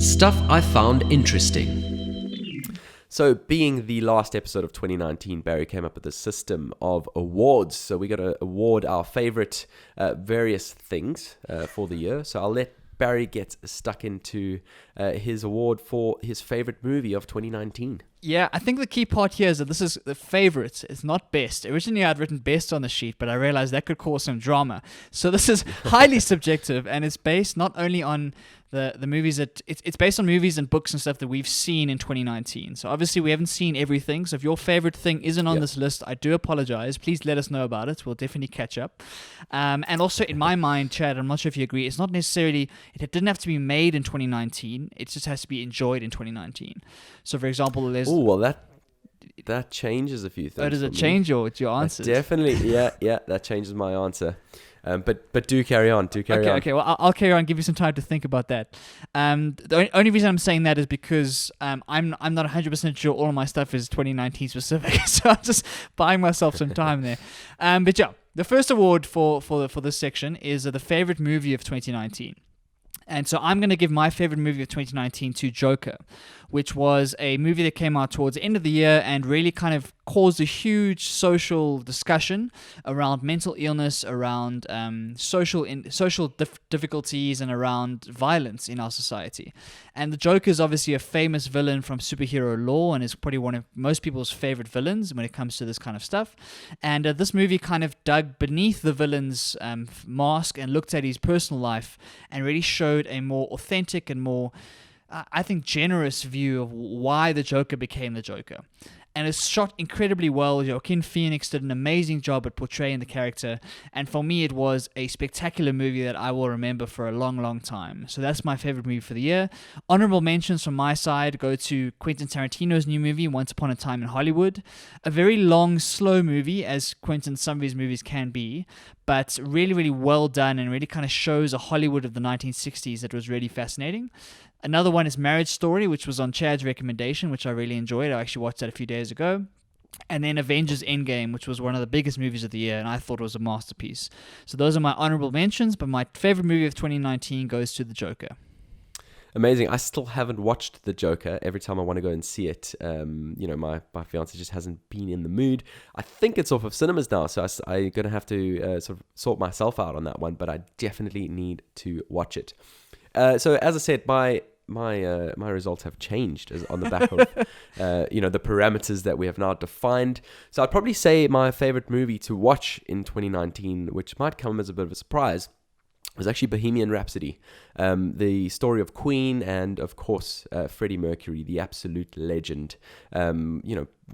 Stuff I found interesting. So, being the last episode of 2019, Barry came up with a system of awards. So, we got to award our favorite various things for the year. So, I'll let Barry get stuck into his award for his favorite movie of 2019. Yeah, I think the key part here is that this is the favorite. It's not best. Originally, I'd written best on the sheet, but I realized that could cause some drama. So this is highly subjective, and it's based not only on the movies that it's based on movies and books and stuff that we've seen in 2019. So obviously we haven't seen everything. So if your favorite thing isn't on this list, I do apologize. Please let us know about it. We'll definitely catch up. And also in my mind, Chad, I'm not sure if you agree, it's not necessarily, it didn't have to be made in 2019. It just has to be enjoyed in 2019. So for example, there's... Oh, well, that changes a few things. Oh, does it change your answers? Definitely, yeah, that changes my answer. But do carry on. Okay. Well, I'll carry on. Give you some time to think about that. The only reason I'm saying that is because I'm not 100% sure all of my stuff is 2019 specific, so I'm just buying myself some time there. But yeah, the first award for this section is the favorite movie of 2019. And so I'm going to give my favorite movie of 2019 to Joker, which was a movie that came out towards the end of the year and really kind of caused a huge social discussion around mental illness, around social difficulties, and around violence in our society. And the Joker is obviously a famous villain from superhero lore and is probably one of most people's favorite villains when it comes to this kind of stuff. And this movie kind of dug beneath the villain's mask and looked at his personal life and really showed a more authentic and more, I think, generous view of why the Joker became the Joker. And it's shot incredibly well. Joaquin Phoenix did an amazing job at portraying the character. And for me, it was a spectacular movie that I will remember for a long, long time. So that's my favorite movie for the year. Honorable mentions from my side go to Quentin Tarantino's new movie, Once Upon a Time in Hollywood. A very long, slow movie, as Quentin's some of his movies can be, but really, really well done and really kind of shows a Hollywood of the 1960s that was really fascinating. Another one is Marriage Story, which was on Chad's recommendation, which I really enjoyed. I actually watched that a few days ago. And then Avengers Endgame, which was one of the biggest movies of the year, and I thought it was a masterpiece. So those are my honorable mentions, but my favorite movie of 2019 goes to The Joker. Amazing. I still haven't watched The Joker. Every time I want to go and see it, my fiance just hasn't been in the mood. I think it's off of cinemas now, so I'm going to have to sort of sort myself out on that one, but I definitely need to watch it. So as I said, my results have changed on the back of the parameters that we have now defined. So I'd probably say my favorite movie to watch in 2019, which might come as a bit of a surprise, was actually Bohemian Rhapsody, the story of Queen and, of course, Freddie Mercury, the absolute legend.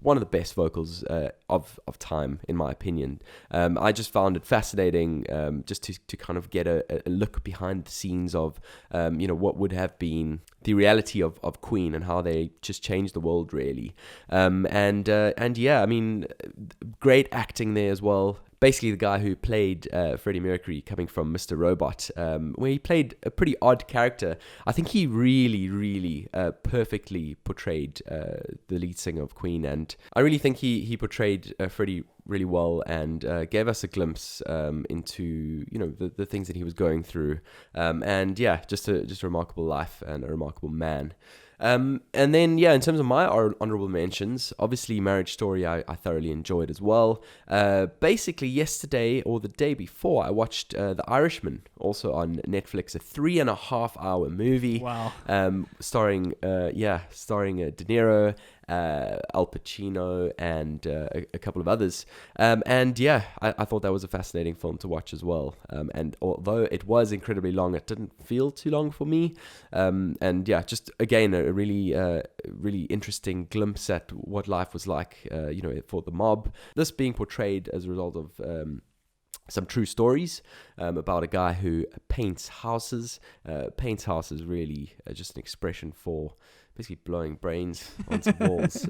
One of the best vocals of time, in my opinion. I just found it fascinating just to kind of get a look behind the scenes of, what would have been the reality of Queen and how they just changed the world, really. Great acting there as well. Basically, the guy who played Freddie Mercury, coming from Mr. Robot, where he played a pretty odd character. I think he really, really perfectly portrayed the lead singer of Queen, and I really think he portrayed Freddie really well and gave us a glimpse into the things that he was going through. Just a remarkable life and a remarkable man. And then, in terms of my honorable mentions, obviously Marriage Story I thoroughly enjoyed as well. Basically, yesterday or the day before, I watched The Irishman, also on Netflix, a 3.5-hour movie. Wow. Starring De Niro, Al Pacino, and a couple of others. I thought that was a fascinating film to watch as well. And although it was incredibly long, it didn't feel too long for me. Just again, a really interesting glimpse at what life was like, for the mob. This being portrayed as a result of some true stories about a guy who paints houses. Paints houses really just an expression for basically blowing brains onto walls.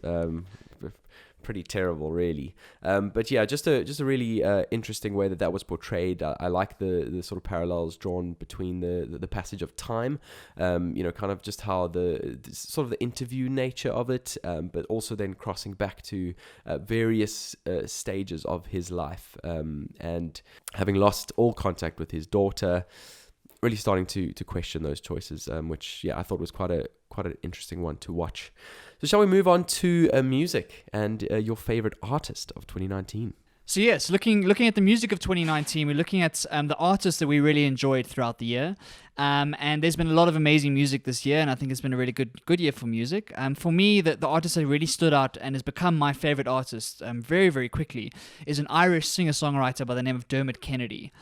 Pretty terrible, really. Just a really interesting way that was portrayed. I like the sort of parallels drawn between the passage of time, kind of just how the sort of the interview nature of it, but also then crossing back to various stages of his life, and having lost all contact with his daughter. really starting to question those choices, which I thought was quite an interesting one to watch. So shall we move on to music and your favorite artist of 2019? So yes, looking at the music of 2019, we're looking at the artists that we really enjoyed throughout the year. And there's been a lot of amazing music this year, and I think it's been a really good year for music. For me, the artist that really stood out and has become my favorite artist very, very quickly is an Irish singer-songwriter by the name of Dermot Kennedy.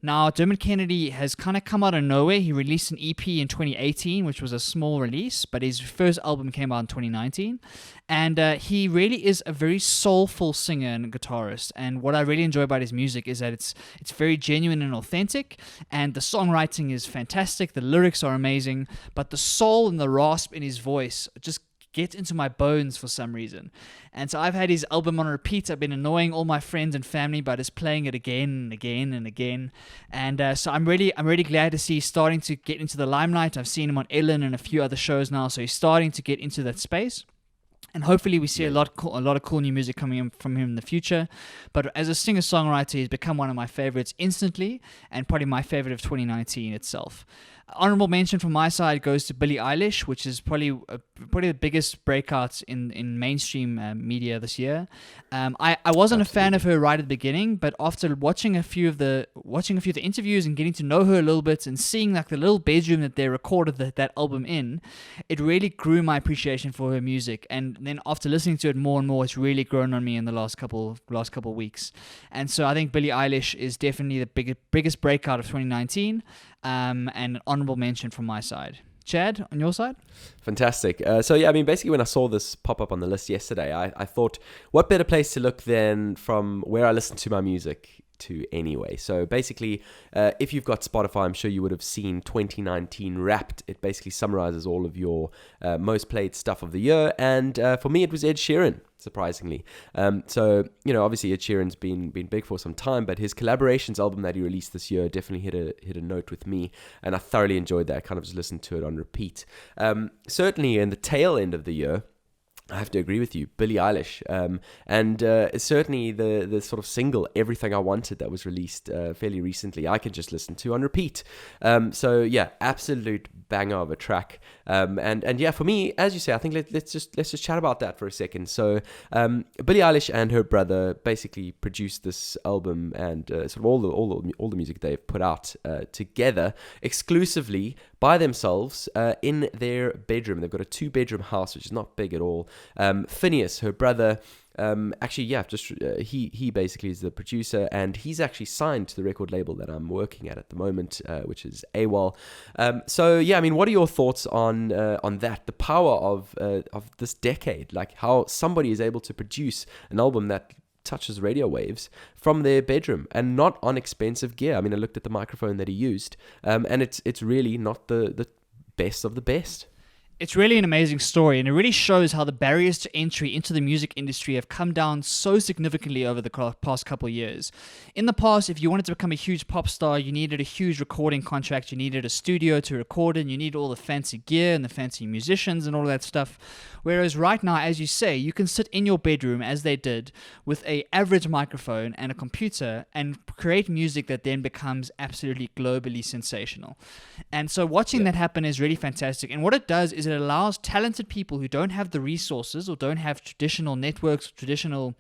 Now, Dermot Kennedy has kind of come out of nowhere. He released an EP in 2018, which was a small release, but his first album came out in 2019. And he really is a very soulful singer and guitarist. And what I really enjoy about his music is that it's very genuine and authentic, and the songwriting is fantastic. The lyrics are amazing, but the soul and the rasp in his voice just get into my bones for some reason. And so I've had his album on repeat. I've been annoying all my friends and family by just playing it again and again and again. And so I'm really glad to see he's starting to get into the limelight. I've seen him on Ellen and a few other shows now, so he's starting to get into that space. And hopefully we see a lot of cool new music coming in from him in the future. But as a singer-songwriter, he's become one of my favorites instantly, and probably my favorite of 2019 itself. Honorable mention from my side goes to Billie Eilish, which is probably the biggest breakout in mainstream media this year. I wasn't a fan of her right at the beginning, but after watching a few of the interviews and getting to know her a little bit and seeing like the little bedroom that they recorded that album in, it really grew my appreciation for her music. And then after listening to it more and more, it's really grown on me in the last couple weeks. And so I think Billie Eilish is definitely the biggest breakout of 2019. And an honorable mention from my side. Chad, on your side? Fantastic. So yeah, I mean, basically when I saw this pop up on the list yesterday, I thought, what better place to look than from where I listen to my music to anyway. So basically, if you've got Spotify, I'm sure you would have seen 2019 Wrapped. It basically summarizes all of your most played stuff of the year. And for me, it was Ed Sheeran, surprisingly. So, obviously Ed Sheeran's been big for some time, but his collaborations album that he released this year definitely hit a note with me, and I thoroughly enjoyed that. I kind of just listened to it on repeat. Certainly in the tail end of the year, I have to agree with you, Billie Eilish, and certainly the sort of single "Everything I Wanted" that was released fairly recently, I can just listen to on repeat. So yeah, absolute banger of a track. And yeah, for me, as you say, I think let's just chat about that for a second. So Billie Eilish and her brother basically produced this album and sort of all the music they've put out together exclusively by themselves in their bedroom. They've got a 2-bedroom house, which is not big at all. Phineas, her brother, he basically is the producer, and he's actually signed to the record label that I'm working at the moment, which is AWOL. So yeah, I mean, what are your thoughts on that? The power of this decade, like how somebody is able to produce an album that touches radio waves from their bedroom and not on expensive gear. I mean, I looked at the microphone that he used, and it's really not the best of the best. It's really an amazing story, and it really shows how the barriers to entry into the music industry have come down so significantly over the past couple of years. In the past, if you wanted to become a huge pop star, you needed a huge recording contract, you needed a studio to record in, you needed all the fancy gear and the fancy musicians and all that stuff. Whereas right now, as you say, you can sit in your bedroom, as they did, with an average microphone and a computer and create music that then becomes absolutely globally sensational. And so watching that happen is really fantastic. And what it does is it allows talented people who don't have the resources or don't have traditional networks, traditional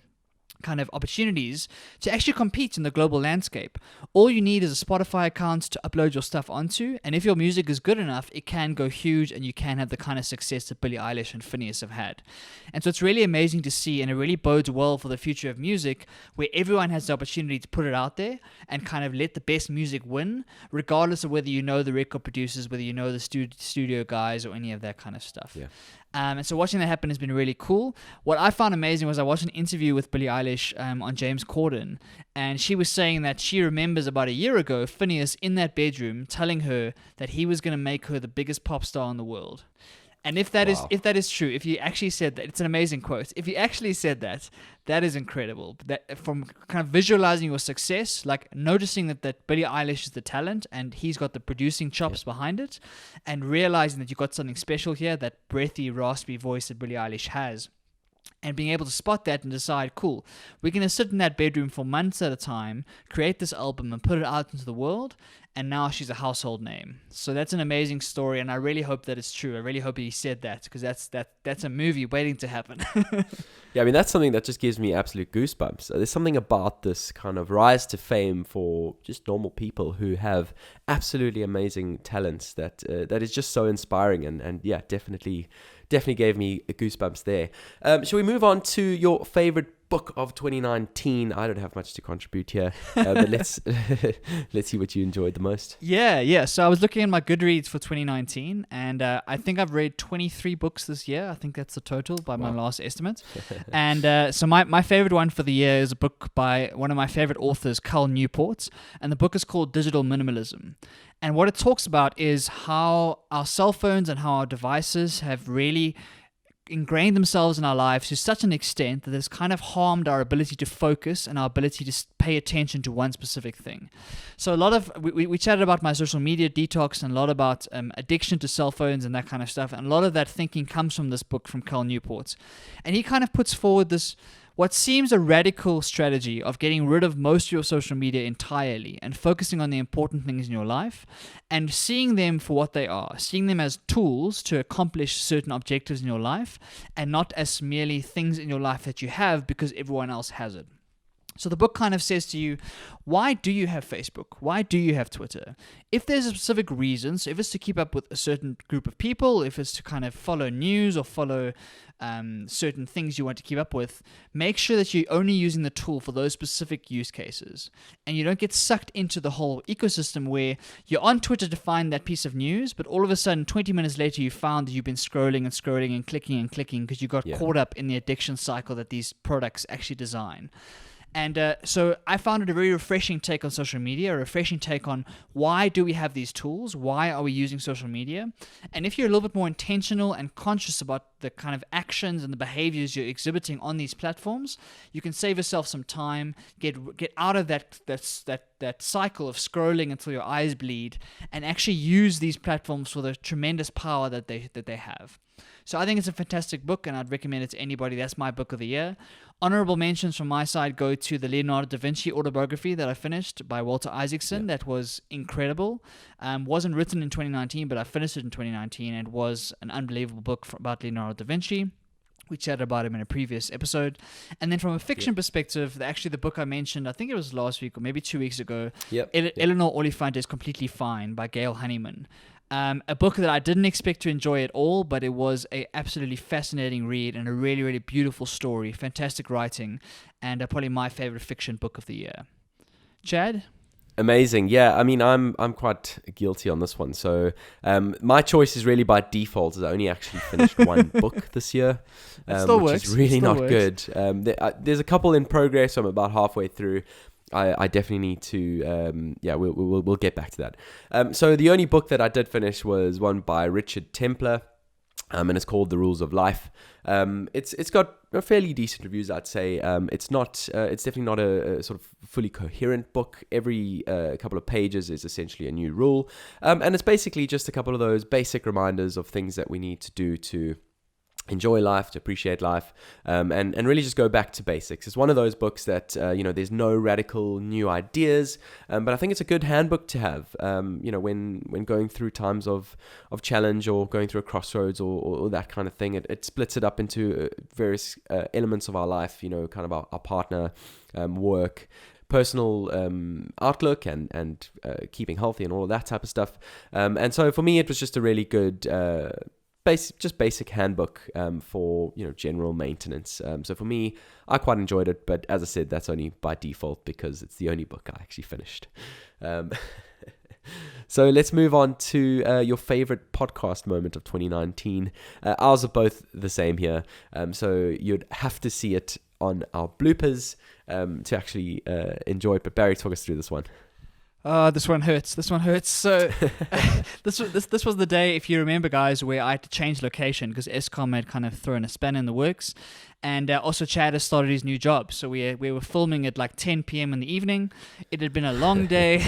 kind of opportunities to actually compete in the global landscape. All you need is a Spotify account to upload your stuff onto, and if your music is good enough, it can go huge and you can have the kind of success that Billie Eilish and Phineas have had. And so it's really amazing to see, and it really bodes well for the future of music, where everyone has the opportunity to put it out there and kind of let the best music win, regardless of whether you know the record producers, whether you know the studio guys, or any of that kind of stuff. Yeah. And so watching that happen has been really cool. What I found amazing was I watched an interview with Billie Eilish on James Corden, and she was saying that she remembers about a year ago Phineas in that bedroom telling her that he was going to make her the biggest pop star in the world. And if that is true, if you actually said that, it's an amazing quote. If you actually said that, that is incredible. That from kind of visualizing your success, like noticing that Billie Eilish is the talent and he's got the producing chops behind it, and realizing that you've got something special here, that breathy, raspy voice that Billie Eilish has. And being able to spot that and decide, cool, we're going to sit in that bedroom for months at a time, create this album and put it out into the world. And now she's a household name. So that's an amazing story. And I really hope that it's true. I really hope he said that, because that's a movie waiting to happen. Yeah, I mean, that's something that just gives me absolute goosebumps. There's something about this kind of rise to fame for just normal people who have absolutely amazing talents that is just so inspiring. And yeah, definitely gave me goosebumps there. Shall we move on to your favorite book of 2019? I don't have much to contribute here, but let's see what you enjoyed the most. Yeah. So I was looking at my Goodreads for 2019, and I think I've read 23 books this year. I think that's the total by my last estimate. And so my favorite one for the year is a book by one of my favorite authors, Cal Newport, and the book is called Digital Minimalism. And what it talks about is how our cell phones and how our devices have really ingrained themselves in our lives to such an extent that it's kind of harmed our ability to focus and our ability to pay attention to one specific thing. So a lot of, we chatted about my social media detox and a lot about addiction to cell phones and that kind of stuff. And a lot of that thinking comes from this book from Cal Newport. And he kind of puts forward this, what seems a radical strategy of getting rid of most of your social media entirely and focusing on the important things in your life and seeing them for what they are, seeing them as tools to accomplish certain objectives in your life and not as merely things in your life that you have because everyone else has it. So the book kind of says to you, why do you have Facebook? Why do you have Twitter? If there's a specific reason, so if it's to keep up with a certain group of people, if it's to kind of follow news or follow certain things you want to keep up with, make sure that you're only using the tool for those specific use cases. And you don't get sucked into the whole ecosystem where you're on Twitter to find that piece of news, but all of a sudden, 20 minutes later, you found that you've been scrolling and clicking because you got caught up in the addiction cycle that these products actually design. And so I found it a very refreshing take on social media, a refreshing take on why do we have these tools? Why are we using social media? And if you're a little bit more intentional and conscious about the kind of actions and the behaviors you're exhibiting on these platforms, you can save yourself some time, get out of that cycle of scrolling until your eyes bleed, and actually use these platforms for the tremendous power that they have. So I think it's a fantastic book, and I'd recommend it to anybody. That's my book of the year. Honorable mentions from my side go to the Leonardo da Vinci autobiography that I finished by Walter Isaacson. That was incredible. Wasn't written in 2019, but I finished it in 2019, and was an unbelievable book about Leonardo da Vinci. We chatted about him in a previous episode. And then from a fiction perspective, actually the book I mentioned, I think it was last week or maybe 2 weeks ago, Eleanor Oliphant is Completely Fine by Gail Honeyman. A book that I didn't expect to enjoy at all, but it was a absolutely fascinating read and a really, really beautiful story, fantastic writing, and probably my favorite fiction book of the year. Chad? Amazing. Yeah, I mean, I'm quite guilty on this one. So my choice is really by default, as I only actually finished one book this year, which is really not good. There's a couple in progress. I'm about halfway through. I definitely need to, we'll get back to that. So the only book that I did finish was one by Richard Templer, and it's called The Rules of Life. It's got fairly decent reviews, I'd say. It's definitely not a sort of fully coherent book. Every couple of pages is essentially a new rule, and it's basically just a couple of those basic reminders of things that we need to do to enjoy life, to appreciate life, and really just go back to basics. It's one of those books that, there's no radical new ideas, but I think it's a good handbook to have, when going through times of challenge or going through a crossroads or that kind of thing. It splits it up into various elements of our life, kind of our partner, work, personal outlook and keeping healthy and all of that type of stuff. And so for me, it was just a really good basic handbook for general maintenance. So for me, I quite enjoyed it, but as I said, that's only by default because it's the only book I actually finished. So let's move on to your favorite podcast moment of 2019. Ours are both the same here, so you'd have to see it on our bloopers to actually enjoy it. But Barry, talk us through this one. This one hurts. So this was the day, if you remember, guys, where I had to change location because Escom had kind of thrown a spanner in the works, and also Chad has started his new job. So we were filming at like 10 p.m. in the evening. It had been a long day,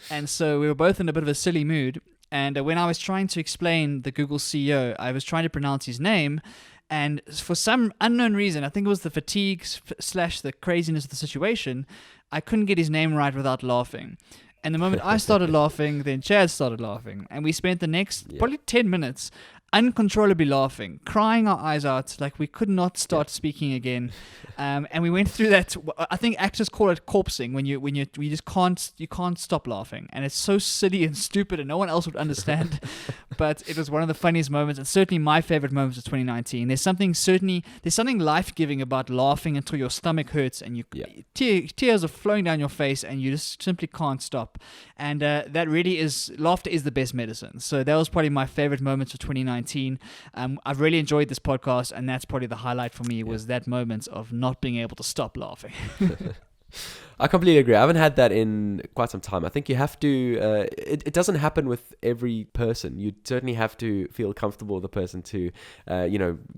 and so we were both in a bit of a silly mood. And when I was trying to explain the Google CEO, I was trying to pronounce his name, And for some unknown reason, I think it was the fatigue / the craziness of the situation, I couldn't get his name right without laughing. And the moment I started laughing, then Chad started laughing. And we spent the next probably 10 minutes uncontrollably laughing, crying our eyes out, like we could not start speaking again. And we went through that. I think actors call it corpsing, when you just can't stop laughing, and it's so silly and stupid, and no one else would understand. But it was one of the funniest moments, and certainly my favorite moments of 2019. There's something life-giving about laughing until your stomach hurts and tears are flowing down your face, and you just simply can't stop. And that really is, laughter is the best medicine. So that was probably my favorite moments of 2019. I've really enjoyed this podcast, and that's probably the highlight for me, was that moment of not being able to stop laughing. I completely agree. I haven't had that in quite some time. I think you have to, it doesn't happen with every person. You certainly have to feel comfortable with the person to,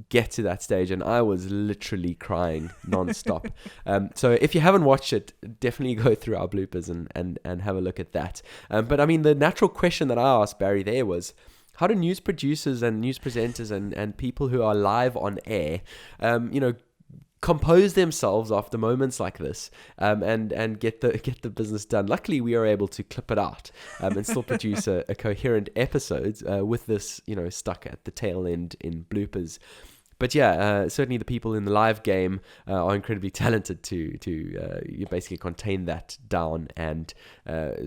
get to that stage. And I was literally crying nonstop. So if you haven't watched it, definitely go through our bloopers and have a look at that. But I mean, the natural question that I asked Barry there was, how do news producers and news presenters and people who are live on air, compose themselves after moments like this, and get the business done? Luckily, we are able to clip it out and still produce a coherent episode with this, stuck at the tail end in bloopers. But certainly the people in the live game are incredibly talented to you basically contain that down and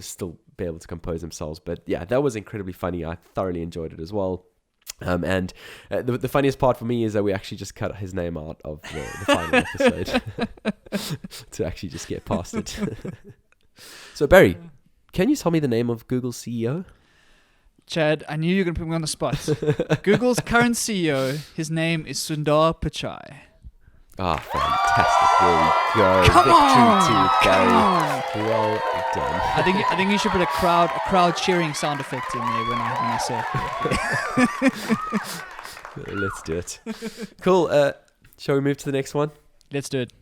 still be able to compose themselves. But that was incredibly funny. I thoroughly enjoyed it as well. And the funniest part for me is that we actually just cut his name out of the final episode to actually just get past it. So Barry, can you tell me the name of Google's CEO? Chad, I knew you were going to put me on the spot. Google's current CEO, his name is Sundar Pichai. Fantastic. There we go. Come Victory on! to Barry. Well done. I think you should put a crowd cheering sound effect in there when I say it. Let's do it. Cool. Shall we move to the next one? Let's do it.